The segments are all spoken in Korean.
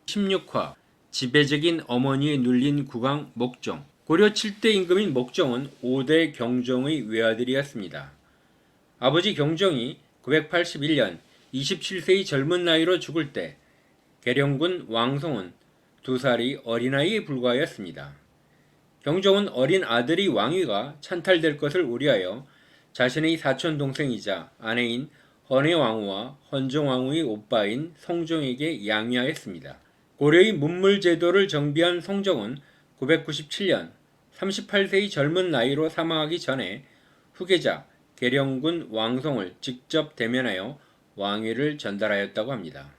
16화 지배적인 어머니에 눌린 국왕 목종. 고려 7대 임금인 목종은 5대 경종의 외아들이었습니다. 아버지 경종이 981년 27세의 젊은 나이로 죽을 때 계령군 왕송은 2살이 어린아이에 불과하였습니다. 경종은 어린 아들이 왕위가 찬탈될 것을 우려하여 자신의 사촌 동생이자 아내인 헌해왕후와 헌정왕후의 오빠인 성종에게 양위하였습니다. 고려의 문물제도를 정비한 성종은 997년 38세의 젊은 나이로 사망하기 전에 후계자 계령군 왕송을 직접 대면하여 왕위를 전달하였다고 합니다.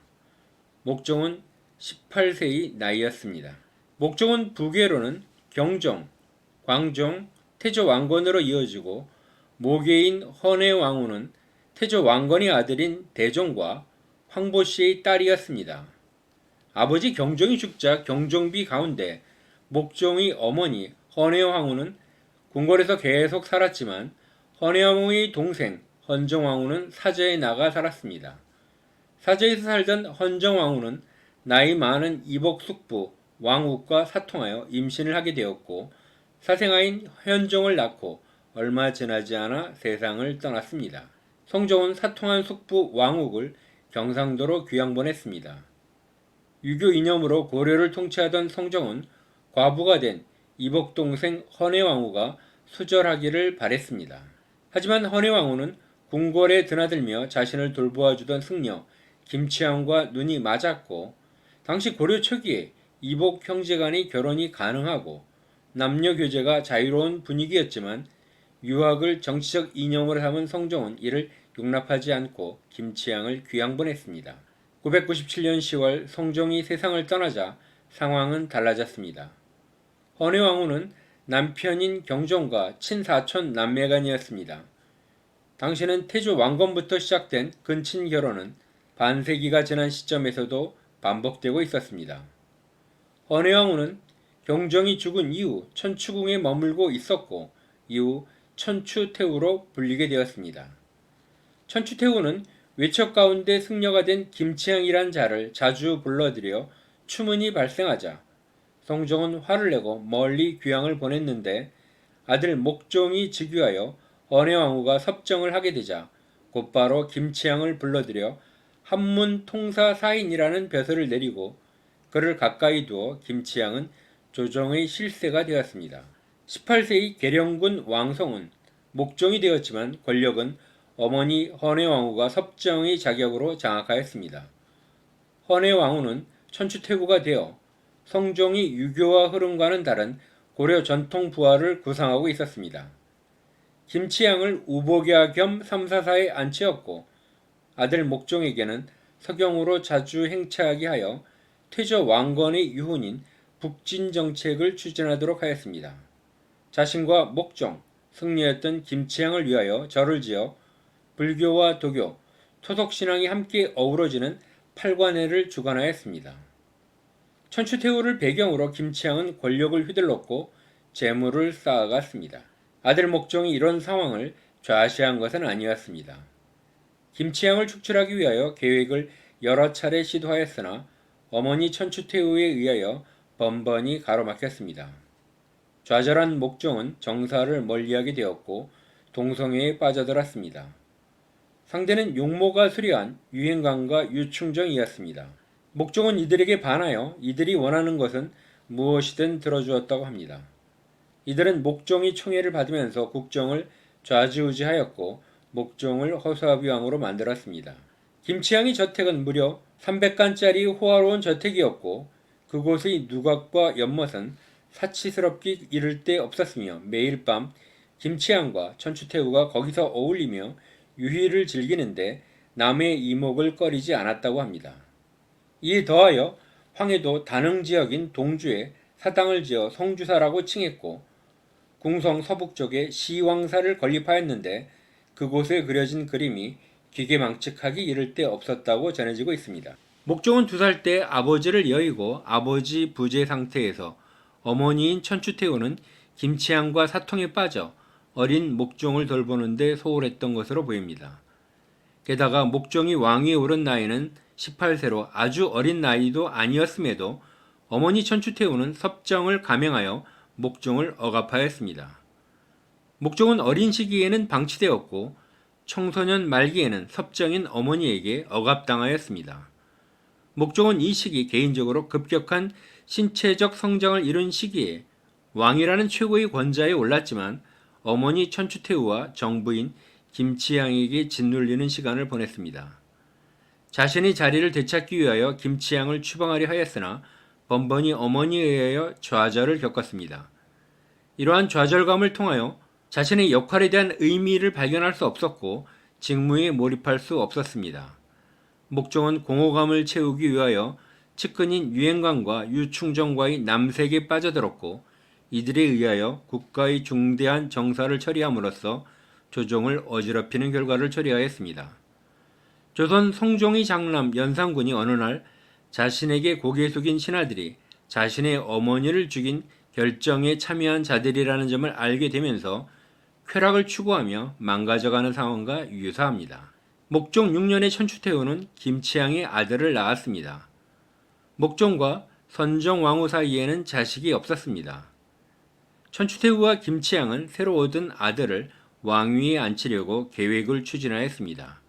목종은 18세의 나이였습니다. 목종은 부계로는 경종, 광종, 태조 왕건으로 이어지고 모계인 헌해왕후는 태조 왕건의 아들인 대종과 황보씨의 딸이었습니다. 아버지 경종이 죽자 경종비 가운데 목종의 어머니 헌해왕후는 궁궐에서 계속 살았지만 헌해왕후의 동생 헌정왕후는 사저에 나가 살았습니다. 사저에서 살던 헌정왕후는 나이 많은 이복 숙부 왕욱과 사통하여 임신을 하게 되었고 사생아인 현종을 낳고 얼마 지나지 않아 세상을 떠났습니다. 성종은 사통한 숙부 왕욱을 경상도로 귀양 보냈습니다. 유교 이념으로 고려를 통치하던 성종은 과부가 된 이복 동생 헌해왕후가 수절하기를 바랬습니다. 하지만 헌해왕후는 궁궐에 드나들며 자신을 돌보아주던 승려 김치향과 눈이 맞았고 당시 고려 초기에 이복 형제간의 결혼이 가능하고 남녀 교제가 자유로운 분위기였지만 유학을 정치적 이념으로 삼은 성종은 이를 용납하지 않고 김치향을 귀양 보냈습니다. 997년 10월 성종이 세상을 떠나자 상황은 달라졌습니다. 헌해왕후는 남편인 경종과 친사촌 남매간이었습니다. 당시는 태조 왕건부터 시작된 근친 결혼은 반세기가 지난 시점에서도 반복되고 있었습니다. 헌해왕후는 경종이 죽은 이후 천추궁에 머물고 있었고 이후 천추태후로 불리게 되었습니다. 천추태후는 외척 가운데 승려가 된 김치향이란 자를 자주 불러들여 추문이 발생하자 성종은 화를 내고 멀리 귀양을 보냈는데 아들 목종이 즉위하여 헌해왕후가 섭정을 하게 되자 곧바로 김치향을 불러들여 한문 통사 사인이라는 벼슬을 내리고 그를 가까이 두어 김치향은 조정의 실세가 되었습니다. 18세의 계령군 왕송은 목종이 되었지만 권력은 어머니 헌해왕후가 섭정의 자격으로 장악하였습니다. 헌해왕후는 천추태후가 되어 성종이 유교화 흐름과는 다른 고려 전통 부하를 구상하고 있었습니다. 김치향을 우복야 겸 삼사사에 앉히었고 아들 목종에게는 서경으로 자주 행차하게 하여 태조 왕건의 유훈인 북진 정책을 추진하도록 하였습니다. 자신과 목종, 승려였던 김치향을 위하여 절을 지어 불교와 도교, 토속신앙이 함께 어우러지는 팔관회를 주관하였습니다. 천추태후를 배경으로 김치향은 권력을 휘둘렀고 재물을 쌓아갔습니다. 아들 목종이 이런 상황을 좌시한 것은 아니었습니다. 김치향을 축출하기 위하여 계획을 여러 차례 시도하였으나 어머니 천추태후에 의하여 번번이 가로막혔습니다. 좌절한 목종은 정사를 멀리하게 되었고 동성애에 빠져들었습니다. 상대는 용모가 수려한 유행관과 유충정이었습니다. 목종은 이들에게 반하여 이들이 원하는 것은 무엇이든 들어주었다고 합니다. 이들은 목종이 총애를 받으면서 국정을 좌지우지하였고 목종을 허수아비왕으로 만들었습니다. 김치향의 저택은 무려 300간짜리 호화로운 저택이었고 그곳의 누각과 연못은 사치스럽기 이를 데 없었으며 매일 밤 김치향과 천추태후가 거기서 어울리며 유희를 즐기는데 남의 이목을 꺼리지 않았다고 합니다. 이에 더하여 황해도 단흥지역인 동주에 사당을 지어 성주사라고 칭했고 궁성 서북쪽에 시왕사를 건립하였는데 그곳에 그려진 그림이 기계망측하기 이를 데 없었다고 전해지고 있습니다. 목종은 2살 때 아버지를 여의고 아버지 부재 상태에서 어머니인 천추태후는 김치향과 사통에 빠져 어린 목종을 돌보는데 소홀했던 것으로 보입니다. 게다가 목종이 왕위에 오른 나이는 18세로 아주 어린 나이도 아니었음에도 어머니 천추태후는 섭정을 감행하여 목종을 억압하였습니다. 목종은 어린 시기에는 방치되었고 청소년 말기에는 섭정인 어머니에게 억압당하였습니다. 목종은 이 시기 개인적으로 급격한 신체적 성장을 이룬 시기에 왕이라는 최고의 권좌에 올랐지만 어머니 천추태후와 정부인 김치향에게 짓눌리는 시간을 보냈습니다. 자신의 자리를 되찾기 위하여 김치향을 추방하려 하였으나 번번이 어머니에 의하여 좌절을 겪었습니다. 이러한 좌절감을 통하여 자신의 역할에 대한 의미를 발견할 수 없었고 직무에 몰입할 수 없었습니다. 목종은 공허감을 채우기 위하여 측근인 유행관과 유충정과의 남색에 빠져들었고 이들에 의하여 국가의 중대한 정사를 처리함으로써 조정을 어지럽히는 결과를 초래하였습니다. 조선 성종의 장남 연산군이 어느 날 자신에게 고개 숙인 신하들이 자신의 어머니를 죽인 결정에 참여한 자들이라는 점을 알게 되면서 쾌락을 추구하며 망가져가는 상황과 유사합니다. 목종 6년의 천추태후는 김치향의 아들을 낳았습니다. 목종과 선정왕후 사이에는 자식이 없었습니다. 천추태후와 김치향은 새로 얻은 아들을 왕위에 앉히려고 계획을 추진하였습니다.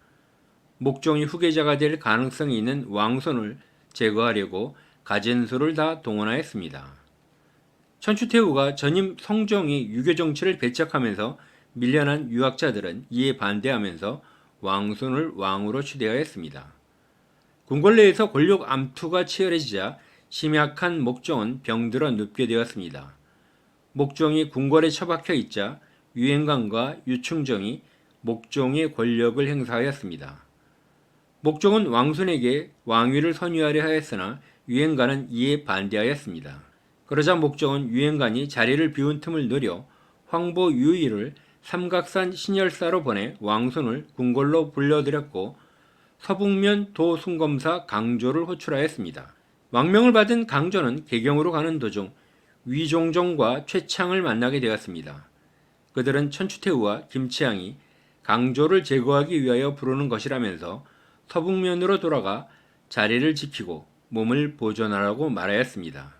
목종이 후계자가 될 가능성이 있는 왕손을 제거하려고 가진 수를 다 동원하였습니다. 천추태후가 전임 성종이 유교 정치를 배척하면서 밀려난 유학자들은 이에 반대하면서 왕손을 왕으로 추대하였습니다. 궁궐 내에서 권력 암투가 치열해지자 심약한 목종은 병들어 눕게 되었습니다. 목종이 궁궐에 처박혀 있자 유행관과 유충정이 목종의 권력을 행사하였습니다. 목종은 왕손에게 왕위를 선유하려 하였으나 유행관은 이에 반대하였습니다. 그러자 목종은 유행관이 자리를 비운 틈을 노려 황보 유의를 삼각산 신열사로 보내 왕손을 궁궐로 불러들였고 서북면 도순검사 강조를 호출하였습니다. 왕명을 받은 강조는 개경으로 가는 도중 위종종과 최창을 만나게 되었습니다. 그들은 천추태후와 김치향이 강조를 제거하기 위하여 부르는 것이라면서 서북면으로 돌아가 자리를 지키고 몸을 보존하라고 말하였습니다.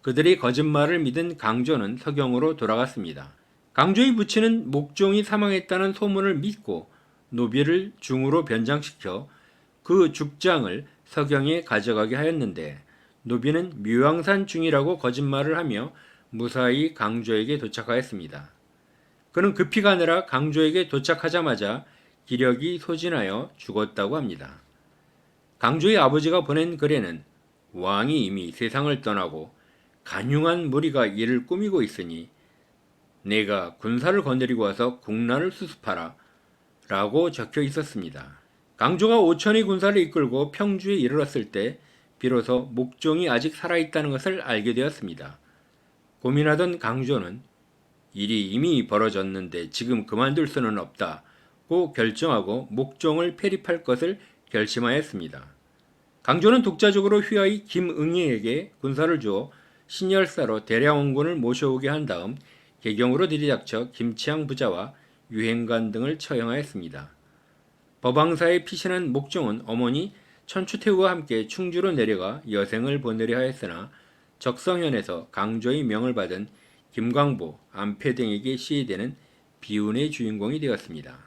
그들이 거짓말을 믿은 강조는 서경으로 돌아갔습니다. 강조의 부친은 목종이 사망했다는 소문을 믿고 노비를 중으로 변장시켜 그 죽장을 서경에 가져가게 하였는데 노비는 묘황산 중이라고 거짓말을 하며 무사히 강조에게 도착하였습니다. 그는 급히 가느라 강조에게 도착하자마자 기력이 소진하여 죽었다고 합니다. 강조의 아버지가 보낸 글에는 왕이 이미 세상을 떠나고 간흉한 무리가 이를 꾸미고 있으니 내가 군사를 거느리고 와서 국난을 수습하라 라고 적혀 있었습니다. 강조가 5천의 군사를 이끌고 평주에 이르렀을 때 비로소 목종이 아직 살아있다는 것을 알게 되었습니다. 고민하던 강조는 일이 이미 벌어졌는데 지금 그만둘 수는 없다고 결정하고 목종을 폐립할 것을 결심하였습니다. 강조는 독자적으로 휘하의 김응희에게 군사를 주어 신열사로 대량원군을 모셔오게 한 다음 개경으로 들이닥쳐 김치향 부자와 유행관 등을 처형하였습니다. 법왕사에 피신한 목종은 어머니 천추태후와 함께 충주로 내려가 여생을 보내려 하였으나 적성현에서 강조의 명을 받은 김광보, 안패 등에게 시해되는 비운의 주인공이 되었습니다.